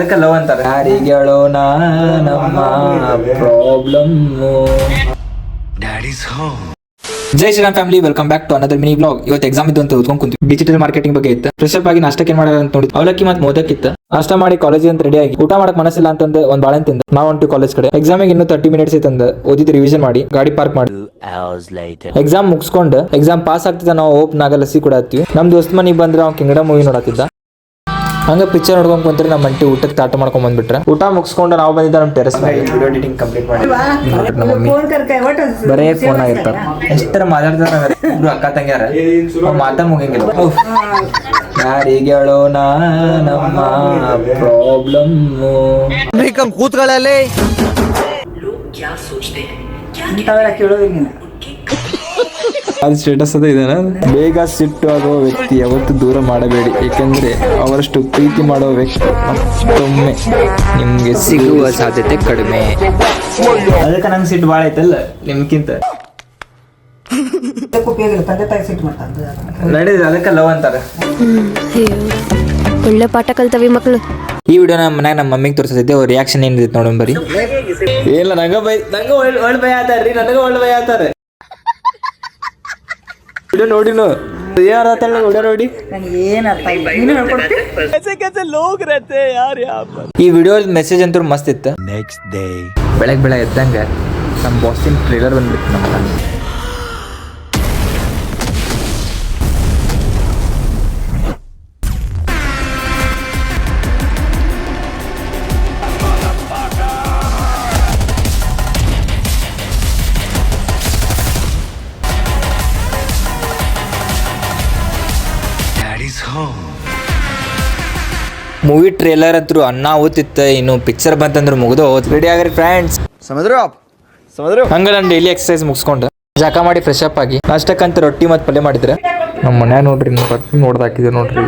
ಅದಕ್ಕೆ ಲವ್ ಅಂತಾರೆ. ಯಾರಿಗೆ ಹೇಳೋಣ ನಮ್ಮ problem. Jai Shriram family, welcome back to another mini blog. ಇವತ್ತು ಎಕ್ಸಾಮ್ ಇದ್ದು ಅಂತ ಓದ್ಕೊಂಡ್ ಕುಂತೀವಿ. ಡಿಜಿಟಲ್ ಮಾರ್ಕೆಟಿಂಗ್ ಬಗ್ಗೆ ಇತ್ತು. ಫ್ರೆಶಪ್ ಆಗಿ ನಾಷ್ಟಕ್ಕೆ ಏನ್ ಮಾಡೋಣ ಅಂತ ನೋಡಿ ಅವಲಕ್ಕಿ ಮತ್ತೆ ಮೋದಕ್ ಇತ್ತು. ನಾಷ್ಟ ಮಾಡಿ ಕಾಲೇಜ್ ಅಂತ ರೆಡಿ ಆಗಿ ಊಟ ಮಾಡಕ್ ಮನಸ್ಸಿಲ್ಲ ಅಂತಂದು ಒಂದ್ ಬಾಳೆ ತಿಂದ ನಾವು ಹೊಂಟು ಕಾಲೇಜ್ ಕಡೆ. ಎಕ್ಸಾಮಿಗೆ ಇನ್ನೂ 30 ಮಿನಿಟ್ಸ್ ಇತ್ತಂದ ಓದಿದ್ದು ರಿವಿಷನ್ ಮಾಡಿ ಗಾಡಿ ಪಾರ್ಕ್ ಮಾಡಿ ಎಕ್ಸಾಮ್ ಮುಗಿಸ್ಕೊಂಡು ಎಕ್ಸಾಮ್ ಪಾಸ್ ಆಗ್ತಿದ್ದ ನಾವು ಹೋಪ್ ನಾಗ ಲಸಿ ಕೂಡ ಹತ್ತೀವಿ. ನಮ್ ದೋಸ್ತ್ ಮನಿಗೆ ಬಂದ್ರೆ ಅವ್ನು ಕಿಂಗಡಮ್ ಮೂವಿ ನೋಡತ್ತಿದ್ದ. ಹಂಗ ಪಿಕ್ಚರ್ ನೋಡ್ಕೊಂಡ್ ಕುಂತ್ರೆ ನಮ್ಮ ಅಂಟಿ ಊಟಕ್ಕೆ ತಾಟ ಮಾಡ್ಕೊಂಡ್ ಬಂದ್ಬಿಟ್ರೆ ಊಟ ಮುಗಿಸ್ಕೊಂಡು ನಾವು ಬಂದಿದ್ದ ನಮ್ಮ ಟೆರೆಸ್ ಮೇಲೆ ವಿಡಿಯೋ ಎಡಿಟಿಂಗ್ ಕಂಪ್ಲೀಟ್ ಮಾಡಿ ನಮ್ಮ ಮಮ್ಮಿ ಬರೇ ಫೋನ್ ಆಗಿರ್ತಾರ. ಎಷ್ಟರ ಮಾತಾಡ್ತಾರ ಇಬ್ರು ಅಕ್ಕ ತಂಗ್ಯಾರ, ಮಾತಾ ಮುಗಿಯಂಗಿಲ್ಲ. ಯಾರಿಗೆ ಹೇಳೋಣ ನಮ್ಮ ಪ್ರಾಬ್ಲಮ್. ಕೂತ್ಕೊಳ್ಳಲಿ ಕೇಳೋದಿಲ್ಲ. ಅದು ಸ್ಟೇಟಸ್ ಅದ ಇದೇನ. ಬೇಗ ಸಿಟ್ಟು ಆಗೋ ವ್ಯಕ್ತಿ ಯಾವತ್ತು ದೂರ ಮಾಡಬೇಡಿ, ಏಕೆಂದ್ರೆ ಅವರಷ್ಟು ಪ್ರೀತಿ ಮಾಡೋ ವ್ಯಕ್ತಿ ಮತ್ತೊಮ್ಮೆ ನಿಮ್ಗೆ ಸಿಗುವ ಸಾಧ್ಯತೆ ಕಡಿಮೆ. ಅದಕ್ಕೆ ನಂಗೆ ಸಿಟ್ಟು ಭಾಳ ಐತಲ್ಲ ನಿಮ್ಗಿಂತ. ನಡೆದ ಅದಕ್ಕೆ ಲವ್ ಅಂತಾರೆ. ಒಳ್ಳೆ ಪಾಠ ಕಲ್ತವಿ ಮಕ್ಕಳು. ಈ ವಿಡಿಯೋ ನಮ್ಮ ಮನ್ಯಾಗ ನಮ್ಮ ಮಮ್ಮಿಗೆ ತೋರಿಸೈತೆ. ಅವ್ರ ರಿಯಾಕ್ಷನ್ ಏನಿದೆ ನೋಡೋಣ ಬರ್ರಿ. ಇಲ್ಲ ನಂಗೆ ಒಳ್ಳೆ ಭಯ ಆತಾರ್ರಿ, ನನಗೆ ಒಳ್ಳೆ ಭಯ ಆತಾರೆ. ವಿಡಿಯೋ ನೋಡಿನು ವಿಡಿಯೋ ನೋಡಿ ಈ ವಿಡಿಯೋ ಮೆಸೇಜ್ ಅಂತೂ ಮಸ್ತ್ ಇತ್ತು. ನೆಕ್ಸ್ಟ್ ಡೇ ಬೆಳಗ್ಗೆ ಎದ್ದಂಗ ನಮ್ಮ ಬಾಸಿನ ಟ್ರೇಲರ್ ಬಂದ್ಬಿಟ್ಟು ನಮ್ಮ ಮೂವಿ ಟ್ರೇಲರ್ ಅಂತೂ ಅನ್ನ ಓದ್ತಿತ್ತು. ಇನ್ನು ಪಿಕ್ಚರ್ ಬಂತಂದ್ರೆ ಮುಗಿದು ರೆಡಿ ಆಗ್ರಿ ಫ್ರೆಂಡ್ಸ್. ಹಂಗ ನಾನು ಡೈಲಿ ಎಕ್ಸರ್ಸೈಸ್ ಮುಗಿಸ್ಕೊಂಡು ಜಾಕ ಮಾಡಿ ಫ್ರೆಶ್ ಅಪ್ ಆಗಿ ನಾಷ್ಟಕ್ಕಂತ ರೊಟ್ಟಿ ಮತ್ತು ಪಲ್ಯ ಮಾಡಿದ್ರೆ ನಮ್ಮ ಮನ್ಯಾಗ ನೋಡ್ರಿ ನೋಡ್ದಾಕಿದ್ರು ನೋಡ್ರಿ.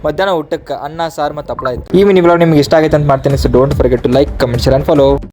ಮಧ್ಯಾಹ್ನ ಊಟಕ್ಕೆ ಅನ್ನ ಸಾರು ಮತ್ತು ಹಪ್ಪಳ ಇತ್ತು. ಈ ಮಿನಿ ಬ್ಲಾಗ್ ನಿಮ್ಗೆ ಇಷ್ಟ ಆಗೈತೆ ಅಂತ ಮಾಡ್ತೀನಿ. So don't forget to like, comment, share and follow.